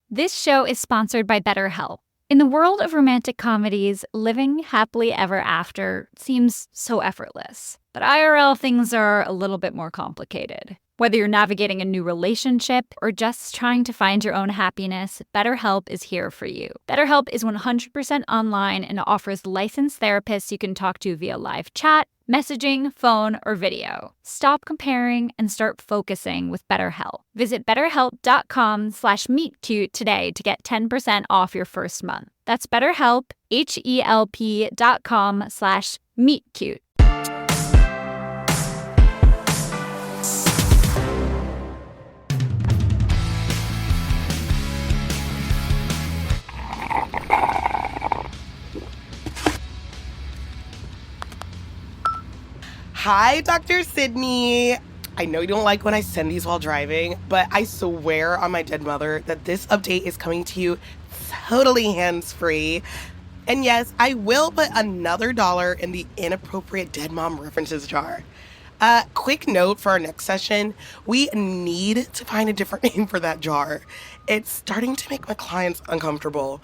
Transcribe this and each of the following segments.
This show is sponsored by BetterHelp. In the world of romantic comedies, living happily ever after seems so effortless. But IRL things are a little bit more complicated. Whether you're navigating a new relationship or just trying to find your own happiness, BetterHelp is here for you. BetterHelp is 100% online and offers licensed therapists you can talk to via live chat, messaging, phone, or video. Stop comparing and start focusing with BetterHelp. Visit betterhelp.com/meetcute today to get 10% off your first month. That's BetterHelp, HELP.com/meetcute. Hi, Dr. Sydney. I know you don't like when I send these while driving, but I swear on my dead mother that this update is coming to you totally hands-free. And yes, I will put another $1 in the inappropriate dead mom references jar. Quick note for our next session, we need to find a different name for that jar. It's starting to make my clients uncomfortable.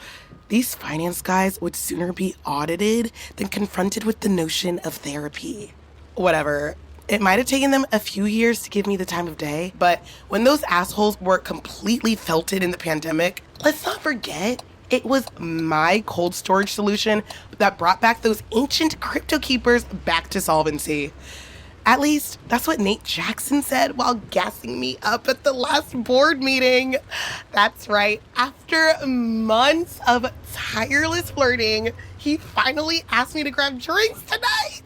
These finance guys would sooner be audited than confronted with the notion of therapy. Whatever. It might have taken them a few years to give me the time of day, but when those assholes were completely felted in the pandemic, let's not forget, it was my cold storage solution that brought back those ancient crypto keepers back to solvency. At least, that's what Nate Jackson said while gassing me up at the last board meeting. That's right. After months of tireless flirting, he finally asked me to grab drinks tonight.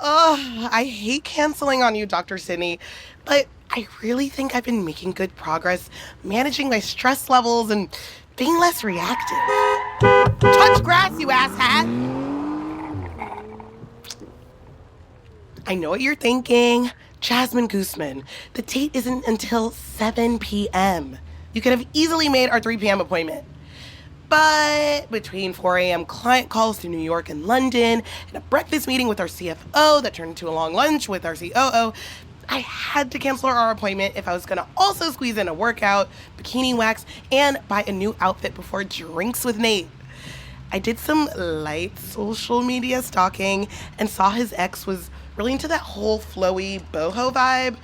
Oh, I hate canceling on you, Dr. Sydney, but I really think I've been making good progress managing my stress levels and being less reactive. Touch grass, you asshat! I know what you're thinking. Jasmine Guzman, the date isn't until 7 p.m. You could have easily made our 3 p.m. appointment. But between 4 a.m. client calls to New York and London and a breakfast meeting with our CFO that turned into a long lunch with our COO, I had to cancel our appointment if I was going to also squeeze in a workout, bikini wax, and buy a new outfit before drinks with Nate. I did some light social media stalking and saw his ex was really into that whole flowy boho vibe.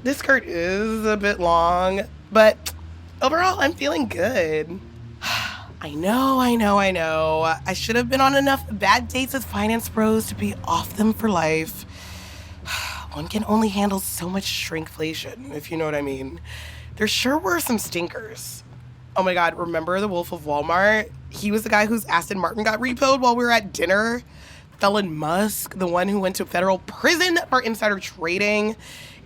This skirt is a bit long, but overall, I'm feeling good. I know. I should have been on enough bad dates with finance bros to be off them for life. One can only handle so much shrinkflation, if you know what I mean. There sure were some stinkers. Oh my God, remember the Wolf of Walmart? He was the guy whose Aston Martin got repoed while we were at dinner. Felon Musk, the one who went to federal prison for insider trading.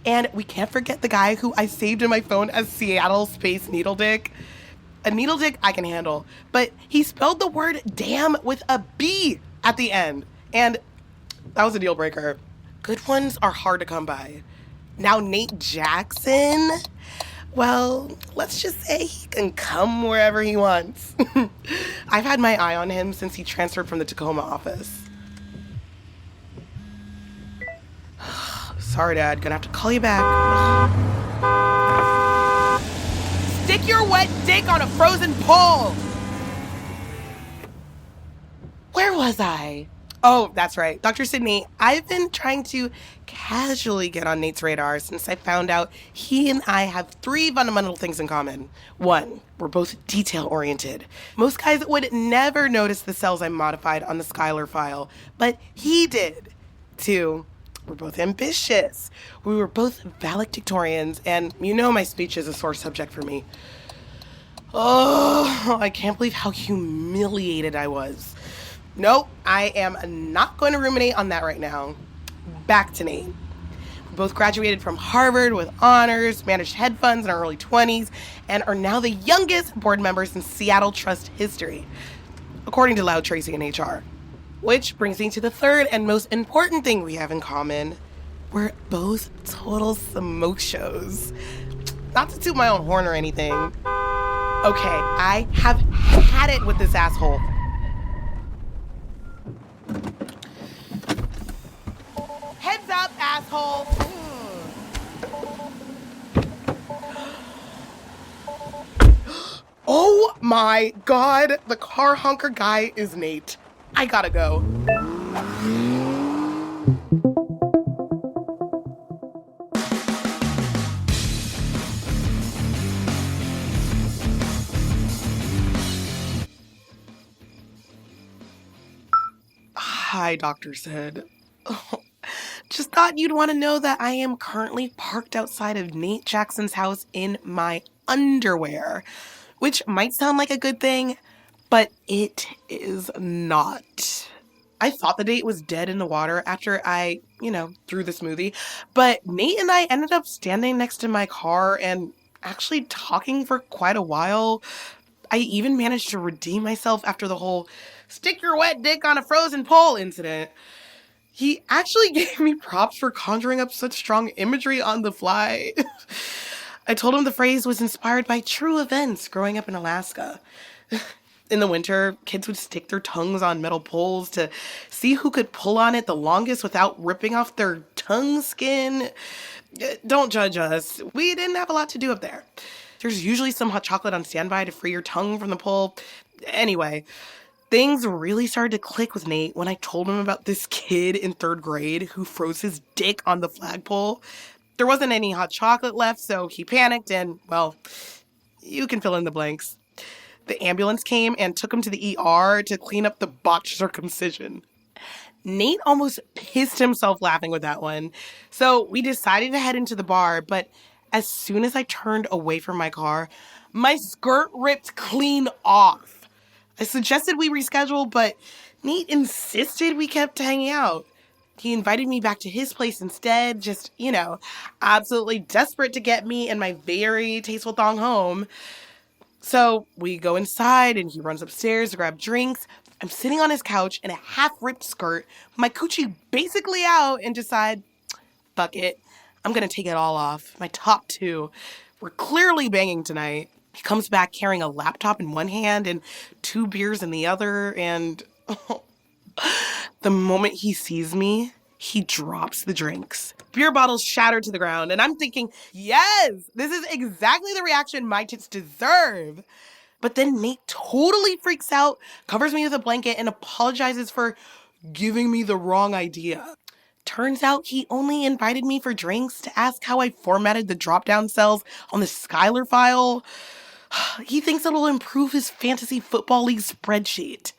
And we can't forget the guy who I saved in my phone as Seattle Space Needle Dick. A needle dick I can handle, but he spelled the word damn with a B at the end, and that was a deal breaker. Good ones are hard to come by. Now Nate Jackson, well, let's just say he can come wherever he wants. I've had my eye on him since he transferred from the Tacoma office. Sorry, Dad, gonna have to call you back. Stick your wet dick on a frozen pole! Where was I? Oh, that's right. Dr. Sydney, I've been trying to casually get on Nate's radar since I found out he and I have 3 fundamental things in common. 1, we're both detail-oriented. Most guys would never notice the cells I modified on the Skylar file, but he did. 2, we're both ambitious. We were both valedictorians, and you know my speech is a sore subject for me. Oh, I can't believe how humiliated I was. Nope, I am not going to ruminate on that right now. Back to Nate. We both graduated from Harvard with honors, managed hedge funds in our early 20s, and are now the youngest board members in Seattle Trust history, according to Loud Tracy in HR. Which brings me to the third and most important thing we have in common. We're both total smoke shows. Not to toot my own horn or anything. Okay, I have had it with this asshole. Heads up, asshole! Oh my God, the car honker guy is Nate. I gotta go. Hi, Dr. Sid. Just thought you'd want to know that I am currently parked outside of Nate Jackson's house in my underwear, which might sound like a good thing, but it is not. I thought the date was dead in the water after I, threw the smoothie, but Nate and I ended up standing next to my car and actually talking for quite a while. I even managed to redeem myself after the whole stick your wet dick on a frozen pole incident. He actually gave me props for conjuring up such strong imagery on the fly. I told him the phrase was inspired by true events growing up in Alaska. In the winter, kids would stick their tongues on metal poles to see who could pull on it the longest without ripping off their tongue skin. Don't judge us. We didn't have a lot to do up there. There's usually some hot chocolate on standby to free your tongue from the pole. Anyway, things really started to click with Nate when I told him about this kid in 3rd grade who froze his dick on the flagpole. There wasn't any hot chocolate left, so he panicked and, well, you can fill in the blanks. The ambulance came and took him to the ER to clean up the botched circumcision. Nate almost pissed himself laughing with that one. So we decided to head into the bar, but as soon as I turned away from my car, my skirt ripped clean off. I suggested we reschedule, but Nate insisted we kept hanging out. He invited me back to his place instead, just, absolutely desperate to get me and my very tasteful thong home. So we go inside and he runs upstairs to grab drinks. I'm sitting on his couch in a half-ripped skirt, my coochie basically out, and decide, fuck it, I'm gonna take it all off. My top two. We're clearly banging tonight. He comes back carrying a laptop in one hand and 2 beers in the other, and the moment he sees me, he drops the drinks. Beer bottles shattered to the ground, and I'm thinking, yes, this is exactly the reaction my tits deserve. But then Nate totally freaks out, covers me with a blanket, and apologizes for giving me the wrong idea. Turns out he only invited me for drinks to ask how I formatted the drop-down cells on the Skylar file. He thinks it'll improve his fantasy football league spreadsheet.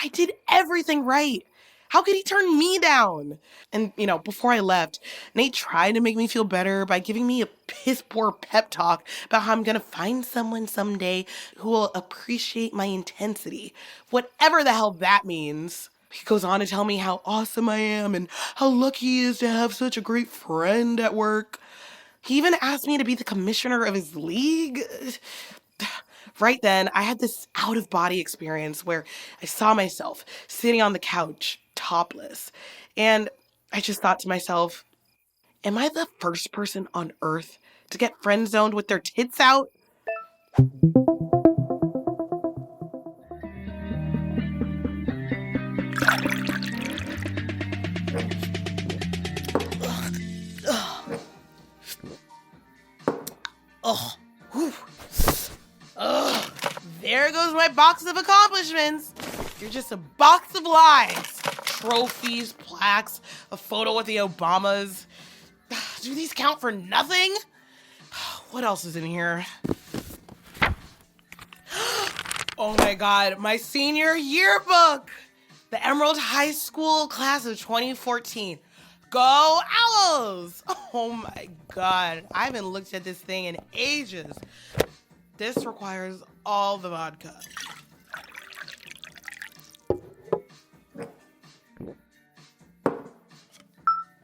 I did everything right. How could he turn me down? And, before I left, Nate tried to make me feel better by giving me a piss-poor pep talk about how I'm going to find someone someday who will appreciate my intensity, whatever the hell that means. He goes on to tell me how awesome I am and how lucky he is to have such a great friend at work. He even asked me to be the commissioner of his league. Right then, I had this out-of-body experience where I saw myself sitting on the couch, topless. And I just thought to myself, am I the first person on earth to get friend-zoned with their tits out? There goes my box of accomplishments. You're just a box of lies. Trophies, plaques, a photo with the Obamas. Do these count for nothing? What else is in here? Oh my God, my senior yearbook. The Emerald High School class of 2014. Go Owls! Oh my God, I haven't looked at this thing in ages. This requires all the vodka.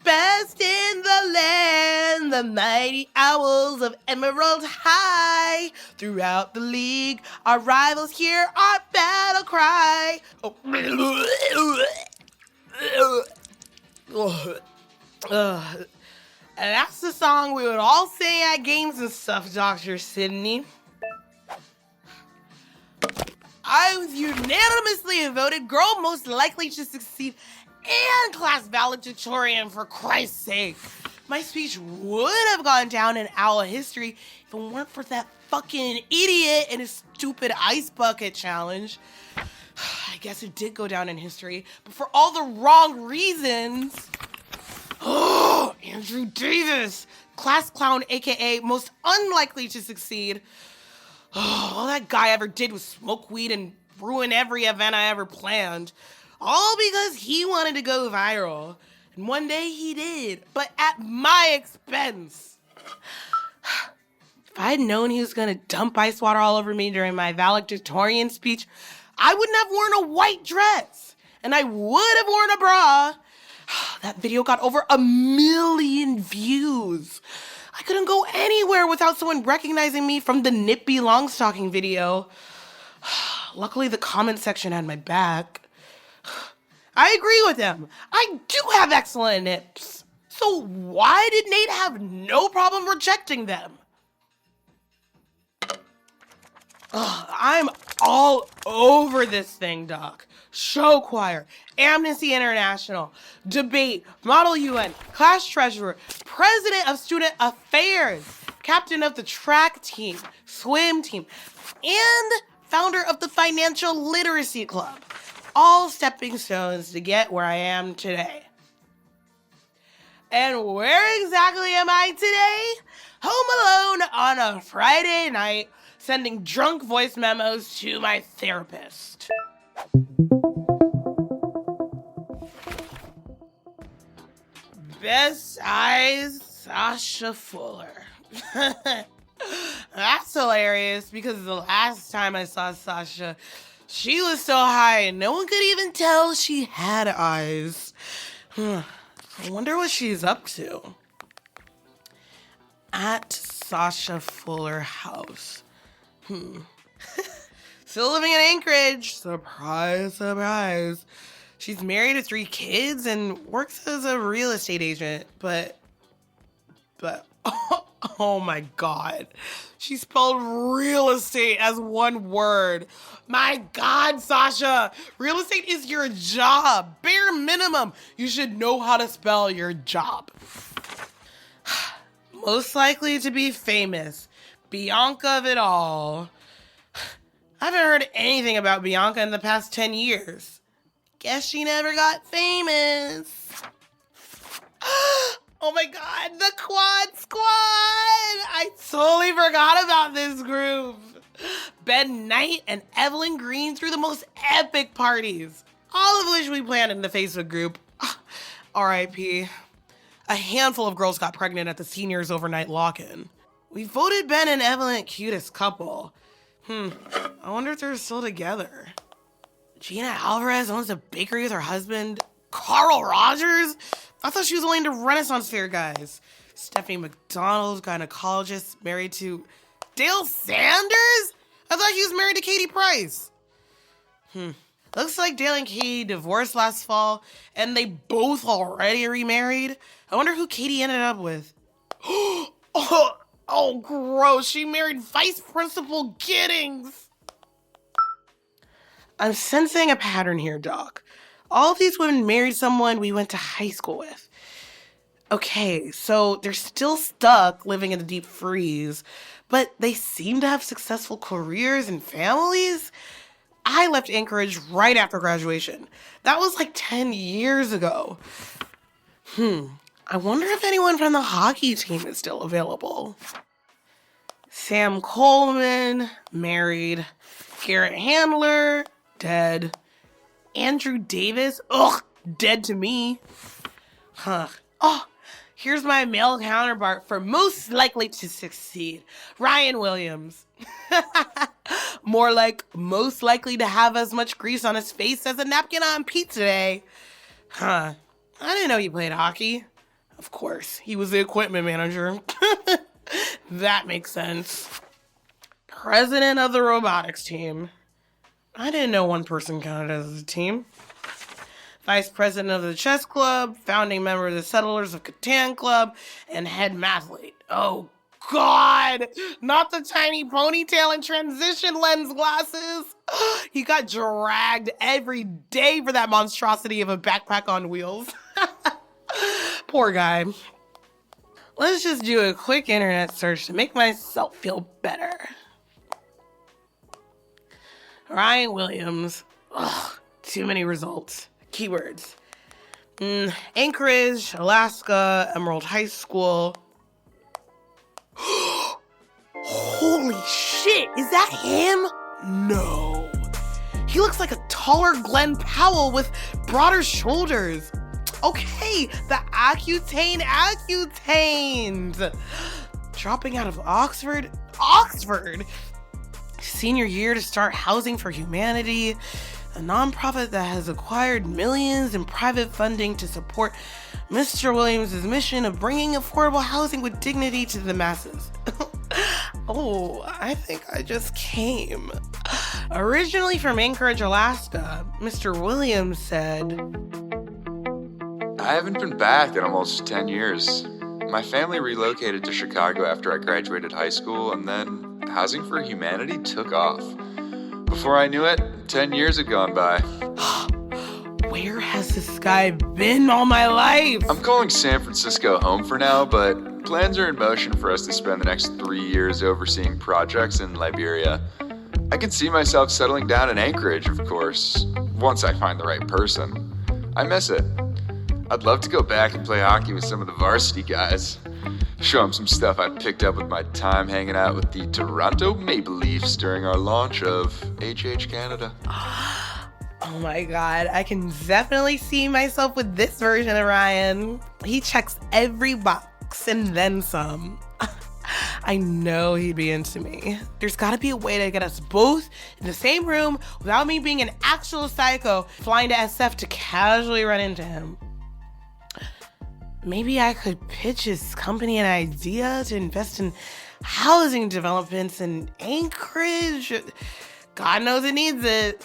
Best in the land, the mighty Owls of Emerald High. Throughout the league, our rivals hear our battle cry. And that's the song we would all sing at games and stuff, Dr. Sydney. I was unanimously voted girl most likely to succeed and class valedictorian, for Christ's sake. My speech would have gone down in owl history if it weren't for that fucking idiot and his stupid ice bucket challenge. I guess it did go down in history, but for all the wrong reasons. Oh, Andrew Davis, class clown, aka most unlikely to succeed. Oh, all that guy ever did was smoke weed and ruin every event I ever planned. All because he wanted to go viral. And one day he did, but at my expense. If I had known he was gonna dump ice water all over me during my valedictorian speech, I wouldn't have worn a white dress. And I would have worn a bra. That video got over 1 million views. I couldn't go anywhere without someone recognizing me from the nippy long-stocking video. Luckily, the comment section had my back. I agree with him. I do have excellent nips. So why did Nate have no problem rejecting them? I'm all over this thing, Doc. Show choir, Amnesty International, debate, Model UN, class treasurer, president of student affairs, captain of the track team, swim team, and founder of the Financial Literacy Club. All stepping stones to get where I am today. And where exactly am I today? Home alone on a Friday night, sending drunk voice memos to my therapist. Besides Sasha Fuller. That's hilarious because the last time I saw Sasha, she was so high no one could even tell she had eyes. I wonder what she's up to. At Sasha Fuller House. Still living in Anchorage. Surprise, surprise. She's married to 3 kids and works as a real estate agent, but oh my God. She spelled real estate as one word. My God, Sasha, real estate is your job. Bare minimum, you should know how to spell your job. Most likely to be famous. Bianca of it all. I haven't heard anything about Bianca in the past 10 years. Guess she never got famous. Oh my God, the Quad Squad! I totally forgot about this group. Ben Knight and Evelyn Green threw the most epic parties, all of which we planned in the Facebook group. R.I.P. A handful of girls got pregnant at the seniors' overnight lock-in. We voted Ben and Evelyn cutest couple. I wonder if they're still together. Gina Alvarez owns a bakery with her husband. Carl Rogers? I thought she was only into Renaissance fair guys. Stephanie McDonald, gynecologist, married to Dale Sanders? I thought he was married to Katie Price. Looks like Dale and Katie divorced last fall, and they both already remarried. I wonder who Katie ended up with. Oh, gross. She married Vice Principal Giddings. I'm sensing a pattern here, Doc. All these women married someone we went to high school with. Okay, so they're still stuck living in the deep freeze, but they seem to have successful careers and families. I left Anchorage right after graduation. That was like 10 years ago. I wonder if anyone from the hockey team is still available. Sam Coleman, married. Garrett Handler, dead. Andrew Davis, dead to me. Oh, here's my male counterpart for most likely to succeed. Ryan Williams. More like most likely to have as much grease on his face as a napkin on pizza day. I didn't know he played hockey. Of course, he was the equipment manager. That makes sense. President of the robotics team. I didn't know one person counted as a team. Vice president of the chess club, founding member of the Settlers of Catan Club, and head mathlete. Oh, God! Not the tiny ponytail and transition lens glasses. He got dragged every day for that monstrosity of a backpack on wheels. Poor guy. Let's just do a quick internet search to make myself feel better. Ryan Williams. Ugh, too many results. Keywords. Anchorage, Alaska, Emerald High School. Holy shit, is that him? No. He looks like a taller Glenn Powell with broader shoulders. Okay, the Accutane. Dropping out of Oxford? Senior year to start Housing for Humanity, a nonprofit that has acquired millions in private funding to support Mr. Williams' mission of bringing affordable housing with dignity to the masses. Oh, I think I just came. Originally from Anchorage, Alaska, Mr. Williams said, I haven't been back in almost 10 years. My family relocated to Chicago after I graduated high school, and then Housing for Humanity took off. Before I knew it, 10 years had gone by. Where has this guy been all my life? I'm calling San Francisco home for now, but plans are in motion for us to spend the next 3 years overseeing projects in Liberia. I can see myself settling down in Anchorage, of course, once I find the right person. I miss it. I'd love to go back and play hockey with some of the varsity guys. Show them some stuff I picked up with my time hanging out with the Toronto Maple Leafs during our launch of HH Canada. Oh my God, I can definitely see myself with this version of Ryan. He checks every box and then some. I know he'd be into me. There's gotta be a way to get us both in the same room without me being an actual psycho flying to SF to casually run into him. Maybe I could pitch his company an idea to invest in housing developments in Anchorage. God knows it needs it.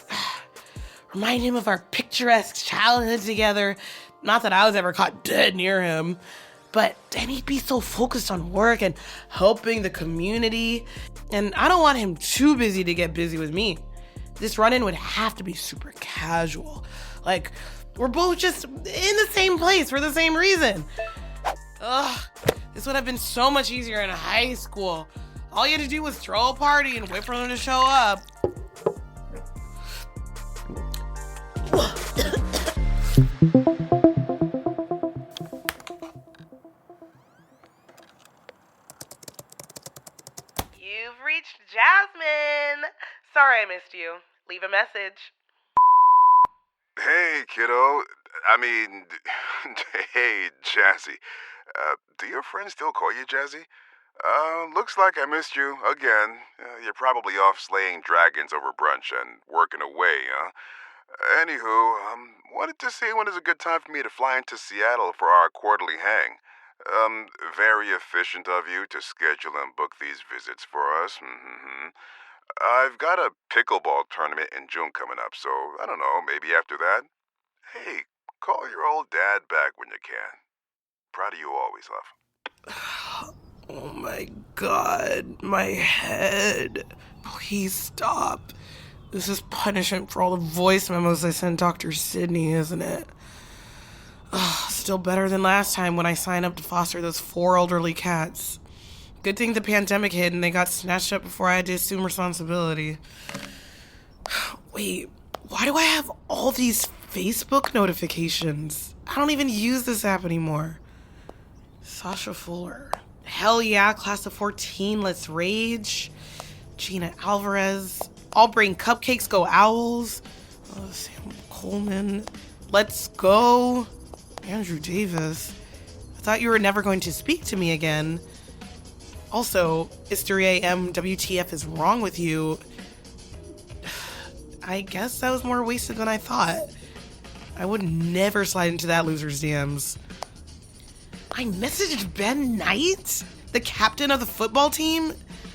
Remind him of our picturesque childhood together. Not that I was ever caught dead near him, but then he'd be so focused on work and helping the community. And I don't want him too busy to get busy with me. This run-in would have to be super casual. Like, we're both just in the same place for the same reason. Ugh, this would have been so much easier in high school. All you had to do was throw a party and wait for them to show up. You've reached Jasmine. Sorry I missed you. Leave a message. Hey, kiddo. Hey, Jazzy. Do your friends still call you Jazzy? Looks like I missed you again. You're probably off slaying dragons over brunch and working away, huh? Anywho, wanted to see when is a good time for me to fly into Seattle for our quarterly hang. Very efficient of you to schedule and book these visits for us. I've got a pickleball tournament in June coming up, so I don't know, maybe after that. Hey, call your old dad back when you can. Proud of you always, love. Oh my God, my head. Please stop. This is punishment for all the voice memos I sent Dr. Sydney, isn't it? Still better than last time when I signed up to foster those 4 elderly cats. Good thing the pandemic hit and they got snatched up before I had to assume responsibility. Wait, why do I have all these Facebook notifications? I don't even use this app anymore. Sasha Fuller. Hell yeah, class of 14, let's rage. Gina Alvarez. All bring cupcakes, go Owls. Sam Coleman. Let's go. Andrew Davis. I thought you were never going to speak to me again. Also, it's 3 a.m. WTF is wrong with you. I guess that was more wasted than I thought. I would never slide into that loser's DMs. I messaged Ben Knight, the captain of the football team.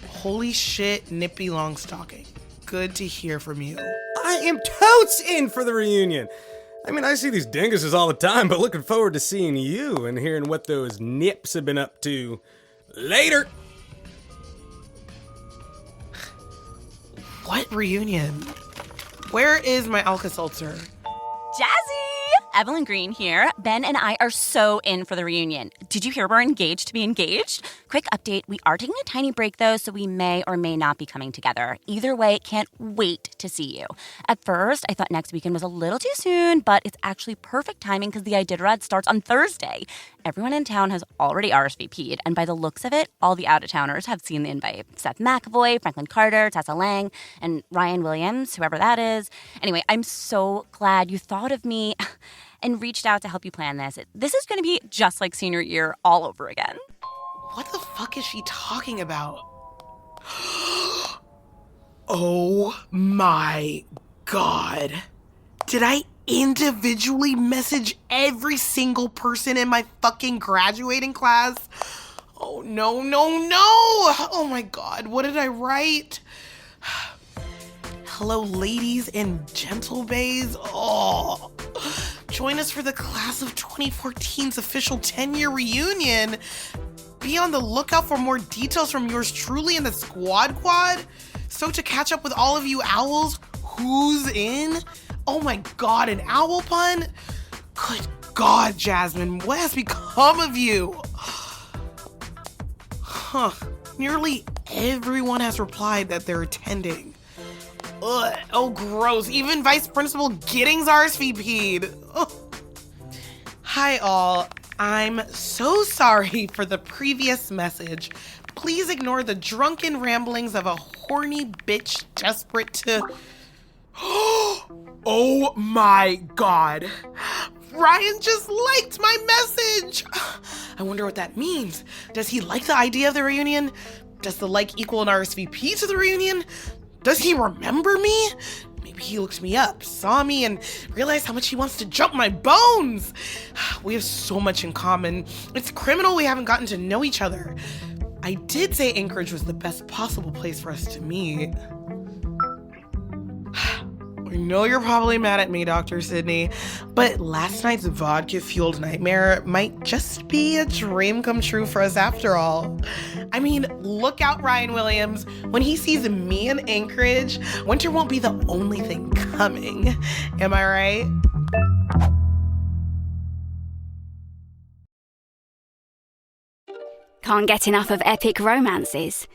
Holy shit, Nippy Longstocking. Good to hear from you. I am totes in for the reunion. I see these dinguses all the time, but looking forward to seeing you and hearing what those nips have been up to. Later! What reunion? Where is my Alka-Seltzer? Jazzy! Evelyn Green here, Ben and I are so in for the reunion. Did you hear we're engaged to be engaged? Quick update, we are taking a tiny break though, so we may or may not be coming together. Either way, can't wait to see you. At first, I thought next weekend was a little too soon, but it's actually perfect timing because the Iditarod starts on Thursday. Everyone in town has already RSVP'd, and by the looks of it, all the out-of-towners have seen the invite. Seth McAvoy, Franklin Carter, Tessa Lang, and Ryan Williams, whoever that is. Anyway, I'm so glad you thought of me and reached out to help you plan this. This is going to be just like senior year all over again. What the fuck is she talking about? Oh my God. Did I individually message every single person in my fucking graduating class? Oh, no. Oh my God, what did I write? Hello, ladies and gentlebays. Oh, join us for the class of 2014's official 10-year reunion. Be on the lookout for more details from yours truly in the squad quad. So to catch up with all of you owls, who's in? Oh my God, an owl pun? Good God, Jasmine, what has become of you? Nearly everyone has replied that they're attending. Ugh, oh gross, even Vice Principal Giddings RSVP'd. Ugh. Hi all, I'm so sorry for the previous message. Please ignore the drunken ramblings of a horny bitch desperate to... Oh my God. Ryan just liked my message. I wonder what that means. Does he like the idea of the reunion? Does the like equal an RSVP to the reunion? Does he remember me? Maybe he looked me up, saw me, and realized how much he wants to jump my bones. We have so much in common. It's criminal we haven't gotten to know each other. I did say Anchorage was the best possible place for us to meet. I know you're probably mad at me, Dr. Sydney, but last night's vodka-fueled nightmare might just be a dream come true for us after all. I mean, look out, Ryan Williams. When he sees me in Anchorage, winter won't be the only thing coming. Am I right? Can't get enough of epic romances?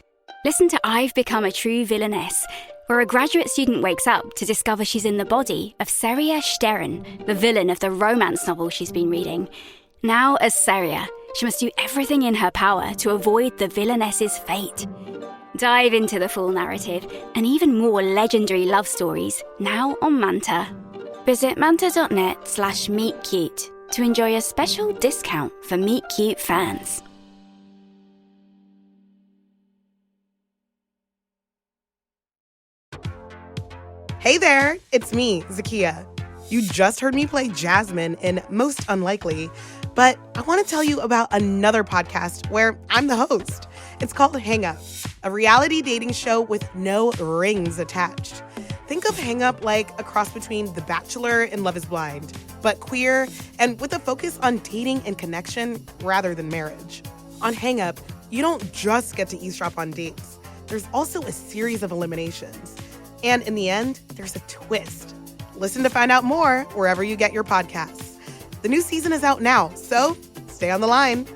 Listen to I've Become a True Villainess, where a graduate student wakes up to discover she's in the body of Zakiya Stern, the villain of the romance novel she's been reading. Now, as Zakiya, she must do everything in her power to avoid the villainess's fate. Dive into the full narrative and even more legendary love stories now on Manta. Visit manta.net/meetcute to enjoy a special discount for Meet Cute fans. Hey there, it's me, Zakiya. You just heard me play Jasmine in Most Unlikely, but I want to tell you about another podcast where I'm the host. It's called Hang Up, a reality dating show with no rings attached. Think of Hang Up like a cross between The Bachelor and Love is Blind, but queer and with a focus on dating and connection rather than marriage. On Hang Up, you don't just get to eavesdrop on dates. There's also a series of eliminations. And in the end, there's a twist. Listen to find out more wherever you get your podcasts. The new season is out now, so stay on the line.